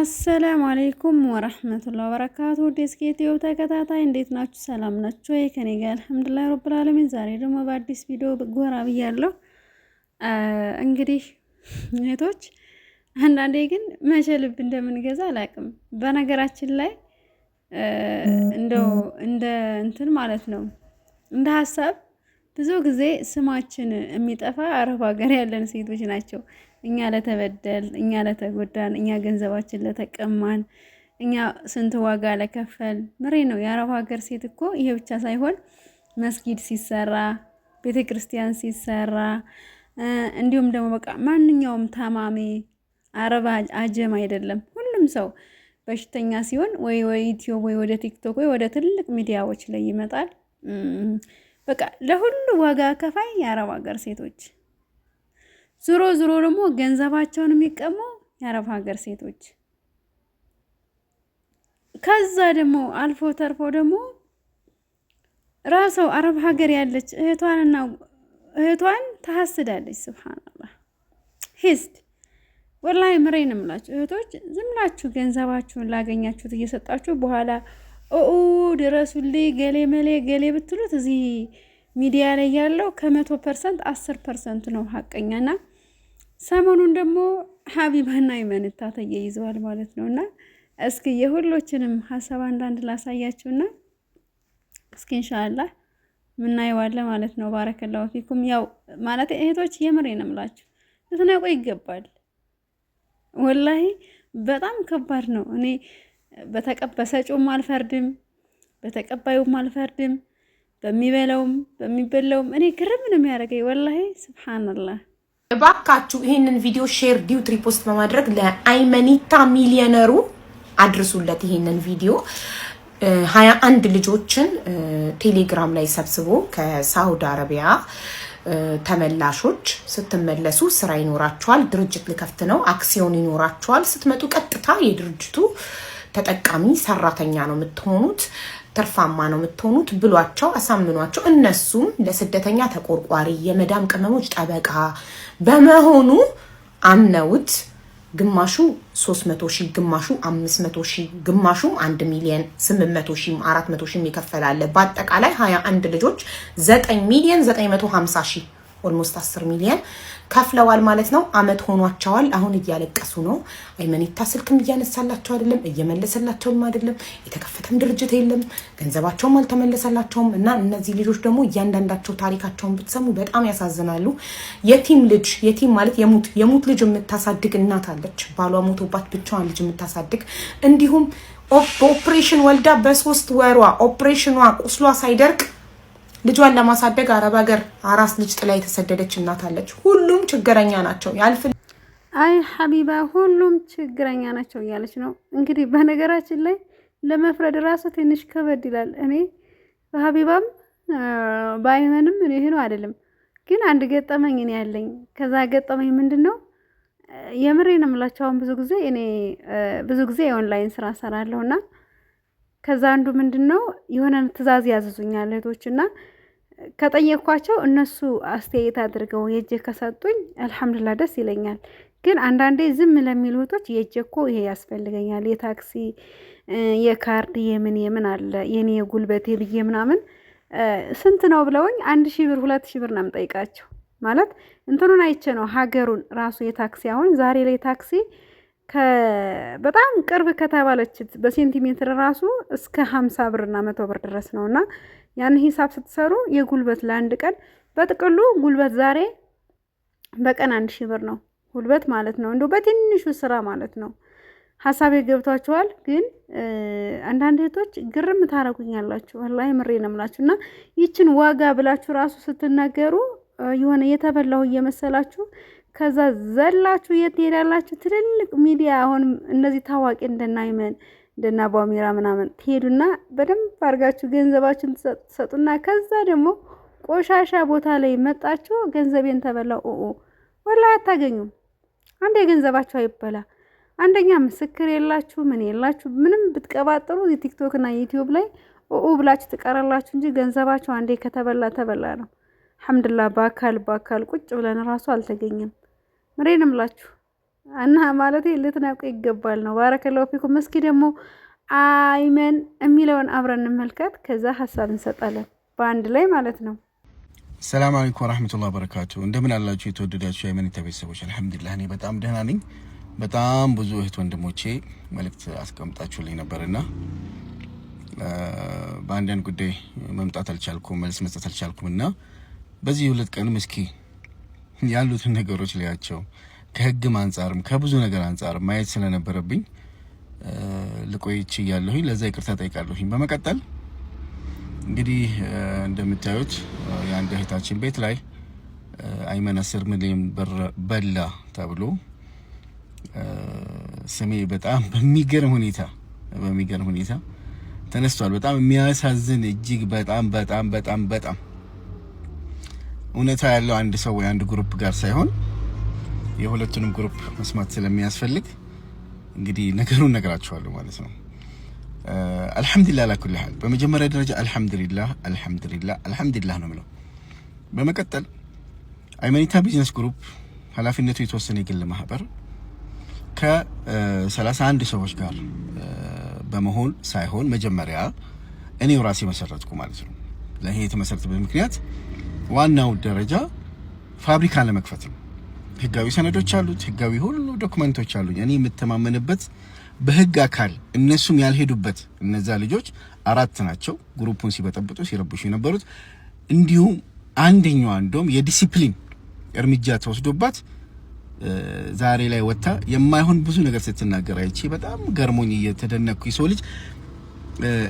አሰላሙ አለይኩም ወራህመቱላሂ ወበረካቱ። ዲስኬቲዮ ተከታታይ እንዴት ናችሁ? ሰላም ናችሁ? ከኔ ጋር አልሐምዱሊላህ ረብል ዓለሚን። ዛሬ ደግሞ በአዲስ ቪዲዮ ጎራ ብያለሁ። እንግዲህ እህቶች አንዳንዴ ግን መቼ ልብ እንደምንገዛ አላውቅም። በነገራችን ላይ እንደው እንደ እንትን ማለት ነው እንደ ሀሳብ ብዙ ጊዜ ስማችን የሚጠፋ አረብ ሀገር ያለን ሴቶች ናቸው። እኛ ለተበደል፣ እኛ ለተጎዳን፣ እኛ ገንዘባችን ለተቀማን፣ እኛ ስንት ዋጋ ለከፈል ምሬ ነው። የአረብ ሀገር ሴት እኮ ይሄ ብቻ ሳይሆን መስጊድ ሲሰራ፣ ቤተ ክርስቲያን ሲሰራ፣ እንዲሁም ደግሞ በቃ ማንኛውም ታማሚ አረብ አጀም አይደለም፣ ሁሉም ሰው በሽተኛ ሲሆን ወይ ዩቲዩብ ወይ ወደ ቲክቶክ ወይ ወደ ትልቅ ሚዲያዎች ላይ ይመጣል። በቃ ለሁሉ ዋጋ ከፋይ የአረብ ሀገር ሴቶች፣ ዙሮ ደግሞ ገንዘባቸውን የሚቀሙ የአረብ ሀገር ሴቶች፣ ከዛ ደግሞ አልፎ ተርፎ ደግሞ ራሷ አረብ ሀገር ያለች እህቷን ታሐስዳለች። ሱብሃንአላህ ሂስድ ወላሂ ምሬን እምላችሁ እህቶች፣ ዝም ብላችሁ ገንዘባችሁን ላገኛችሁት እየሰጣችሁ በኋላ ድረሱልኝ ገሌ መሌ ገሌ ብትሉት እዚህ ሚዲያ ላይ ያለው ከ100% 10% ነው ሐቀኛና ሰሞኑን ደግሞ ሀቢባና ይመንታ ተያይዘዋል ማለት ነውና እስኪ የሁሎችንም ሐሳብ አንዳንድ ላሳያችሁና እስኪ ኢንሻአላህ ምናየዋለ ማለት ነው። ባረከላሁ ፊኩም። ያው ማለት እህቶች የምሬን እምላችሁ ልትነቁ ይገባል። ወላሂ በጣም ከባድ ነው። እኔ በተቀበሰጩም አልፈርድም፣ በተቀባዩም አልፈርድም፣ በሚበላውም በሚበላውም እኔ ግርም ነው የሚያደርገኝ ወላሂ ሱብሃንአላህ። እባካችሁ ይሄንን ቪዲዮ ሼር ዲዩት ሪፖስት በማድረግ ለአይመኒታ ሚሊዮነሩ አድርሱለት። ይሄንን ቪዲዮ 21 ልጆችን ቴሌግራም ላይ ሰብስቦ ከሳውዲ አረቢያ ተመላሾች ስትመለሱ ስራ ይኖራችኋል፣ ድርጅት ልከፍት ነው፣ አክሲዮን ይኖራችኋል፣ ስትመጡ ቀጥታ የድርጅቱ ተጠቃሚ ሰራተኛ ነው የምትሆኑት፣ ትርፋማ ነው የምትሆኑት ብሏቸው አሳምኗቸው፣ እነሱም ለስደተኛ ተቆርቋሪ የመዳም ቅመሞች ጠበቃ በመሆኑ አምነውት ግማሹ 300,000 ግማሹ 500,000 ግማሹ 1 ሚሊዮን 800,000 400,000 ይከፈላል። በአጠቃላይ 21 ልጆች 9,950,000 ኦልሞስት 10 ሚሊዮን ከፍለዋል ማለት ነው። አመት ሆኗቸዋል። አሁን እያለቀሱ ነው። አይመኒታ ስልክም እያነሳላቸው አይደለም፣ እየመለሰላቸውም አይደለም፣ የተከፈተም ድርጅት የለም፣ ገንዘባቸውም አልተመለሰላቸውም። እና እነዚህ ልጆች ደግሞ እያንዳንዳቸው ታሪካቸውን ብትሰሙ በጣም ያሳዝናሉ። የቲም ማለት የሙት ልጅ የምታሳድግ እናት አለች፣ ባሏ ሞቶባት ብቻዋን ልጅ የምታሳድግ፣ እንዲሁም ኦፕሬሽን ወልዳ በ3 ወሯ ኦፕሬሽኗ ቁስሏ ሳይደርቅ ልጇን ለማሳደግ አረብ ሀገር አራስ ልጅ ጥላ የተሰደደች እናት አለች። ሁሉም ችግረኛ ናቸው። አይ ሀቢባ ሁሉም ችግረኛ ናቸው እያለች ነው እንግዲህ። በነገራችን ላይ ለመፍረድ ራሱ ትንሽ ከበድ ይላል። እኔ በሀቢባም ባይመንም እኔ ነው አይደለም፣ ግን አንድ ገጠመኝ እኔ ያለኝ። ከዛ ገጠመኝ ምንድነው የምሬን እምላቸው። አሁን ብዙ ጊዜ የኦንላይን ስራ ሰራለሁና ከዛ አንዱ ምንድነው የሆነ ትዕዛዝ ያዘዙኛል እህቶችና ከጠየኳቸው እነሱ አስተያየት አድርገው የእጄ ከሰጡኝ አልሐምዱሊላህ ደስ ይለኛል። ግን አንዳንዴ ዝም ለሚሉ እህቶች የእጄ እኮ ይሄ ያስፈልገኛል፣ የታክሲ የካርድ የምን አለ የኔ የጉልበቴ ብዬ ምናምን ስንት ነው ብለውኝ 1,000 ብር 2,000 ብር ነው የምጠይቃቸው። ማለት እንትኑን አይቼ ነው ሀገሩን ራሱ የታክሲ አሁን ዛሬ ላይ ታክሲ በጣም ቅርብ ከተባለች በሴንቲሜትር ራሱ እስከ 50 ብር እና 100 ብር ድረስ ነውና ያን ሂሳብ ስትሰሩ የጉልበት ለአንድ ቀን በጥቅሉ ጉልበት ዛሬ በቀን 1,000 ብር ነው ጉልበት ማለት ነው። እንደው በትንሹ ስራ ማለት ነው። ሐሳቤ ገብቷችኋል? ግን አንዳንድ እህቶች ግርም ታረጉኛላችሁ ወላሂ ምሬን እምላችሁና ይችን ዋጋ ብላችሁ ራሱ ስትናገሩ የሆነ የተበላው እየመሰላችሁ ከዛ ዘላችሁ የት ሄዳላችሁ? ትልልቅ ሚዲያ አሁን እነዚህ ታዋቂ እንደናይመን እንደናባሚራ ምናምን ትሄዱና በደንብ አርጋችሁ ገንዘባችሁን ትሰጡና ከዛ ደግሞ ቆሻሻ ቦታ ላይ መጣችሁ ገንዘቤን ተበላው ወላሂ አታገኙም። አንዴ ገንዘባችሁ አይበላ። አንደኛ ምስክር የላችሁ ምን የላችሁ። ምንም ብትቀባጥሩ ቲክቶክ እና ዩቲዩብ ላይ ብላችሁ ትቀራላችሁ እንጂ ገንዘባችሁ አንዴ ከተበላ ተበላ ነው። አልሐምዱሊላህ በአካል ቁጭ ብለን ራሱ አልተገኘም። ምሬንም ላችሁ እና ማለት ልትናቁ ይገባል ነው። ባረከላሁ ፊኩም። እስኪ ደግሞ አይመን የሚለውን አብረን እንመልከት፣ ከዛ ሀሳብ እንሰጣለን በአንድ ላይ ማለት ነው። ሰላም አለይኩም ወራህመቱላሂ ወበረካቱ። እንደምን አላችሁ የተወደዳችሁ የአይመን ቤተሰቦች? አልሐምዱሊላህ እኔ በጣም ደህና ነኝ። በጣም ብዙ እህት ወንድሞቼ መልእክት አስቀምጣችሁልኝ ነበርና በአንዳንድ ጉዳይ መምጣት አልቻልኩም፣ መልስ መስጠት አልቻልኩም እና በዚህ 2 ቀን እስኪ ያሉትን ነገሮች ሊያቸው ከህግም አንፃርም ከብዙ ነገር አንፃር ማየት ስለነበረብኝ ልቆይች ያለሁኝ ለዛ ይቅርታ ጠይቃለሁኝ። በመቀጠል እንግዲህ እንደምታዩት የአንድ እህታችን ቤት ላይ አይመን 10 ሚሊዮን ብር በላ ተብሎ ስሜ በጣም በሚገርም ሁኔታ ተነስቷል። በጣም የሚያሳዝን እጅግ በጣም እውነታ ያለው አንድ ሰው ወይ አንድ ግሩፕ ጋር ሳይሆን የሁለቱንም ግሩፕ መስማት ስለሚያስፈልግ እንግዲህ ነገሩን ነግራችኋለሁ ማለት ነው። አልহামዱሊላህ ለኩል ሐል በመጀመሪያ ደረጃ አልহামዱሊላህ ነው የምለው። በመቀጠል አይመኒታ ቢዝነስ ግሩፕ ኃላፊነቱ የተወሰነ የግል ማህበር ከ31 ሰዎች ጋር በመሆን ሳይሆን መጀመሪያ እኔው ራሴ መሰረትኩ ማለት ነው። ለይሄ የተመሰረተበት ምክንያት ዋናው ደረጃ ፋብሪካ ለመክፈት ነው። ህጋዊ ሰነዶች አሉት፣ ህጋዊ ሁሉ ዶክመንቶች አሉኝ። እኔ የምተማመንበት በህግ አካል እነሱም ያልሄዱበት እነዛ ልጆች 4 ናቸው ግሩፑን ሲበጠብጡ ሲረብሹ የነበሩት። እንዲሁም አንደኛው እንደውም የዲሲፕሊን እርምጃ ተወስዶባት ዛሬ ላይ ወጣ የማይሆን ብዙ ነገር ስትናገር አይቼ በጣም ገርሞኝ እየተደነቅኩ ሰው ልጅ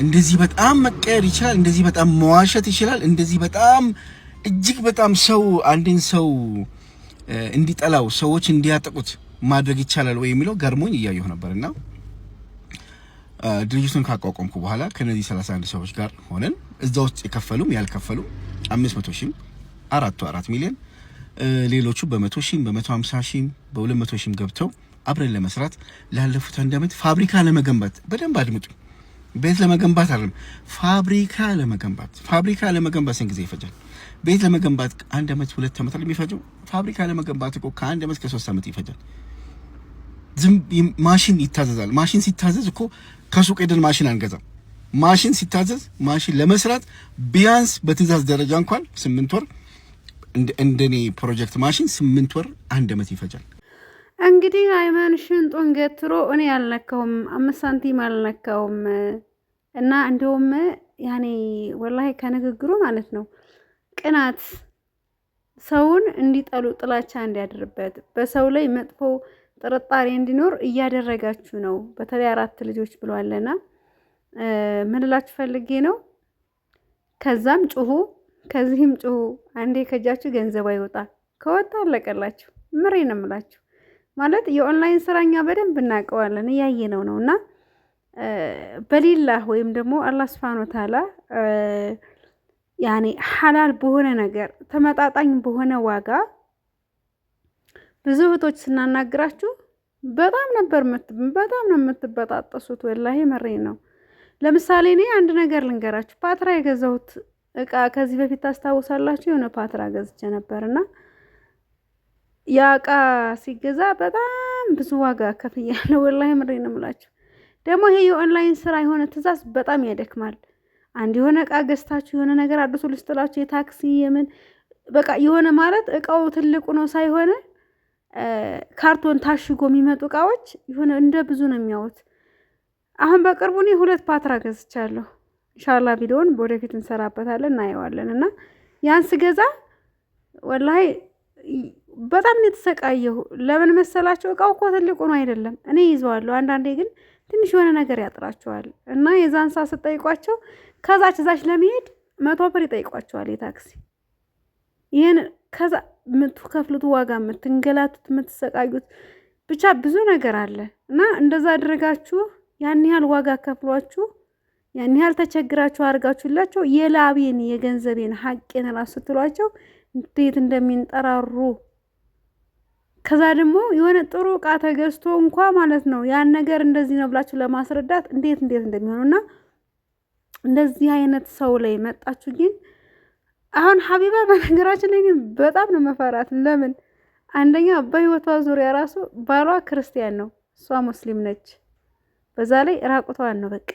እንደዚህ በጣም መቀየር ይችላል፣ እንደዚህ በጣም መዋሸት ይችላል፣ እንደዚህ በጣም እጅግ በጣም ሰው አንድን ሰው እንዲጠላው ሰዎች እንዲያጠቁት ማድረግ ይቻላል ወይ የሚለው ገርሞኝ እያየሁ ነበርና ድርጅቱን ካቋቋምኩ በኋላ ከነዚህ 31 ሰዎች ጋር ሆነን እዛ ውስጥ የከፈሉም ያልከፈሉ 500 ሺህ 4 ሚሊዮን ሌሎቹ በ100 ሺህ በ150 ሺህ በ200 ሺህ ገብተው አብረን ለመስራት ላለፉት 1 አመት ፋብሪካ ለመገንባት በደንብ አድምጡ። ቤት ለመገንባት አይደለም ፋብሪካ ለመገንባት ስንት ጊዜ ይፈጃል? ቤት ለመገንባት 1 አመት 2 አመት የሚፈጀው ፋብሪካ ለመገንባት እኮ ከ1 አመት ከ3 አመት ይፈጃል። ዝም ማሽን ይታዘዛል። ማሽን ሲታዘዝ እኮ ከሱቅ ሄደን ማሽን አንገዛም። ማሽን ሲታዘዝ ማሽን ለመስራት ቢያንስ በትዕዛዝ ደረጃ እንኳን 8 ወር እንደኔ ፕሮጀክት ማሽን 8 ወር 1 አመት ይፈጃል። እንግዲህ አይመን ሽንጡን ገትሮ እኔ ያልነካውም 5 ሳንቲም አልነካውም እና እንደውም ያኔ ወላሂ ከንግግሩ ማለት ነው ቅናት ሰውን እንዲጠሉ ጥላቻ እንዲያድርበት በሰው ላይ መጥፎ ጥርጣሬ እንዲኖር እያደረጋችሁ ነው። በተለይ 4 ልጆች ብለዋልና ምን ልላችሁ ፈልጌ ነው። ከዛም ጩሁ ከዚህም ጩሁ። አንዴ ከጃችሁ ገንዘብ አይወጣ ከወጣ አለቀላችሁ። ምሬን እምላችሁ ማለት የኦንላይን ስራኛ በደንብ እናቀዋለን እያየነው ነውና በሊላህ ወይም ደግሞ አላህ Subhanahu Wa Ta'ala ያኔ ሐላል በሆነ ነገር ተመጣጣኝ በሆነ ዋጋ ብዙ እህቶች ስናናግራችሁ በጣም ነው የምትበጣጠሱት። ወላሂ መሬን ነው። ለምሳሌ እኔ አንድ ነገር ልንገራችሁ። ፓትራ የገዛሁት እቃ ከዚህ በፊት ታስታውሳላችሁ? የሆነ ፓትራ ገዝቼ ነበርና ያ እቃ ሲገዛ በጣም ብዙ ዋጋ ከፍያለሁ። ወላሂ መሬን ነው የምላችሁ። ደግሞ ይሄ የኦንላይን ስራ የሆነ ትዕዛዝ በጣም ያደክማል። አንድ የሆነ እቃ ገዝታችሁ የሆነ ነገር አድርሶ ልስጥላችሁ የታክሲ የምን በቃ የሆነ ማለት እቃው ትልቁ ነው ሳይሆን ካርቶን ታሽጎ የሚመጡ እቃዎች የሆነ እንደ ብዙ ነው የሚያዩት። አሁን በቅርቡ እኔ 2 ፓትራ ገዝቻለሁ። ኢንሻአላህ ቪዲዮውን ወደፊት እንሰራበታለን እናየዋለን። እና ያን ስገዛ ወላሂ በጣም ነው የተሰቃየሁ። ለምን መሰላችሁ? እቃው እኮ ትልቁ ነው አይደለም፣ እኔ ይዘዋለሁ። አንዳንዴ ግን ትንሽ የሆነ ነገር ያጥራቸዋል እና የዛን ሰዓት ስጠይቋቸው ከዛች ለመሄድ 100 ብር ይጠይቋቸዋል የታክሲ። ይሄን ከዛ የምትከፍሉት ዋጋ የምትንገላቱት የምትሰቃዩት ብቻ ብዙ ነገር አለ እና እንደዛ አድርጋችሁ ያን ያህል ዋጋ ከፍሏችሁ ያን ያህል ተቸግራችሁ አድርጋችሁላቸው የላቤን የገንዘቤን ሐቄን ራስ ስትሏቸው እንዴት እንደሚንጠራሩ ከዛ ደግሞ የሆነ ጥሩ እቃ ተገዝቶ እንኳን ማለት ነው ያን ነገር እንደዚህ ነው ብላችሁ ለማስረዳት እንዴት እንደሚሆኑና እንደዚህ አይነት ሰው ላይ መጣችሁ። ግን አሁን ሀቢባ በነገራችን ላይ በጣም ነው መፈራት። ለምን አንደኛ በህይወቷ ዙሪያ ራሱ ባሏ ክርስቲያን ነው፣ እሷ ሙስሊም ነች። በዛ ላይ ራቁቷን ነው በቃ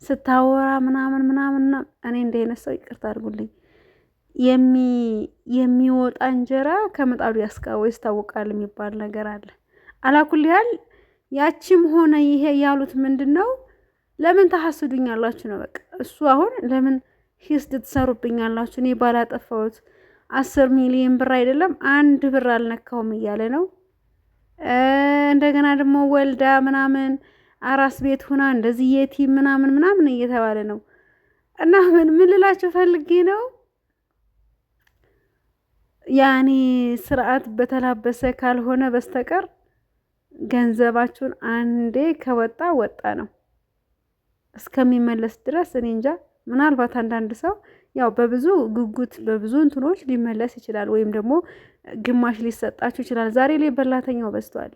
ስታወራ ምናምን። እኔ እንደ አይነት ሰው ይቅርታ አድርጉልኝ፣ የሚወጣ እንጀራ ከምጣዱ ያስታውቃል የሚባል ነገር አለ። አላኩል ያህል ያቺም ሆነ ይሄ ያሉት ምንድነው ለምን ታሐስዱኛላችሁ ነው በቃ። እሱ አሁን ለምን ሂስድ ትሰሩብኛላችሁ? እኔ ባላጠፋሁት 10 ሚሊዮን ብር አይደለም 1 ብር አልነካውም እያለ ነው። እንደገና ደግሞ ወልዳ ምናምን አራስ ቤት ሆና እንደዚህ የቲም ምናምን እየተባለ ነው። እና ምን ልላችሁ ፈልጌ ነው ያኔ ስርዓት በተላበሰ ካልሆነ በስተቀር ገንዘባችሁን አንዴ ከወጣ ወጣ ነው እስከሚመለስ ድረስ። እኔ እንጃ። ምናልባት አንዳንድ ሰው ያው በብዙ ጉጉት በብዙ እንትኖች ሊመለስ ይችላል፣ ወይም ደግሞ ግማሽ ሊሰጣችሁ ይችላል። ዛሬ ላይ በላተኛው በዝቷል።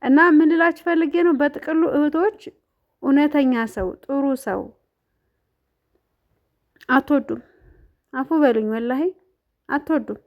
እና ምን ልላችሁ ፈልጌ ነው በጥቅሉ እህቶች፣ እውነተኛ ሰው ጥሩ ሰው አትወዱም። አፉ በሉኝ፣ ወላሂ አትወዱም።